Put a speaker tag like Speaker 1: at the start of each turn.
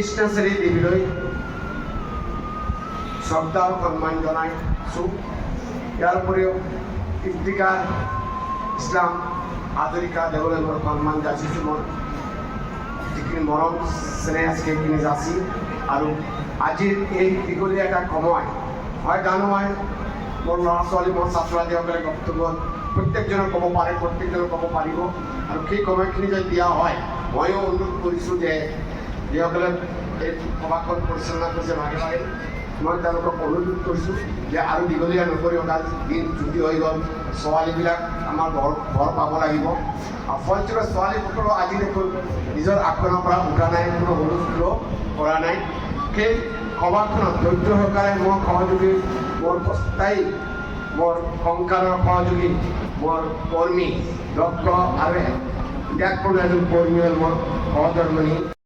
Speaker 1: কৃষ্ণশ্ৰী দেৱীলৈ শ্ৰদ্ধা আৰু সন্মান জনাইছোঁ। ইয়াৰ উপৰিও ইফতিকাৰ ইছলাম হাজৰিকা দেৱলৈ মোৰ সন্মান যাচিছোঁ। মোৰ যিখিনি মৰম স্নেহ আছে সেইখিনি যাচি আৰু আজিৰ এই দীঘলীয়া এটা সময় হয় জানো মই মোৰ ল'ৰা ছোৱালী মোৰ ছাত্ৰ ছাত্ৰীসকলে বক্তব্য প্ৰত্যেকজনে ক'ব পাৰে, প্ৰত্যেকজনে ক'ব পাৰিব আৰু সেই সময়খিনি যদি দিয়া হয় ময়ো অনুৰোধ কৰিছোঁ যে যিসকলে এই সভাখন পৰিচালনা কৰিছে ভাগে ভাগে মই তেওঁলোকক অনুৰোধ কৰিছোঁ যে আৰু দীঘলীয়া নকৰিব, কাৰণ দিন ছুটি হৈ গ'ল, ছোৱালীবিলাক আমাৰ ঘৰ পাব লাগিব। ফলস্বৰূপে ছোৱালীসকলেও আজি দেখোন নিজৰ আসনৰ পৰা উঠা নাই, কোনো হুলস্থুলো কৰা নাই। সেই সভাখনত ধৈৰ্য সহকাৰে মোৰ সহযোগী, মোৰ স্থায়ী, মোৰ সংসাৰৰ সহযোগী, মোৰ কৰ্মী দক্ষ আৰু ব্যাকৰণ এজন কৰ্মী হ'ল মোৰ সহধৰ্মিনী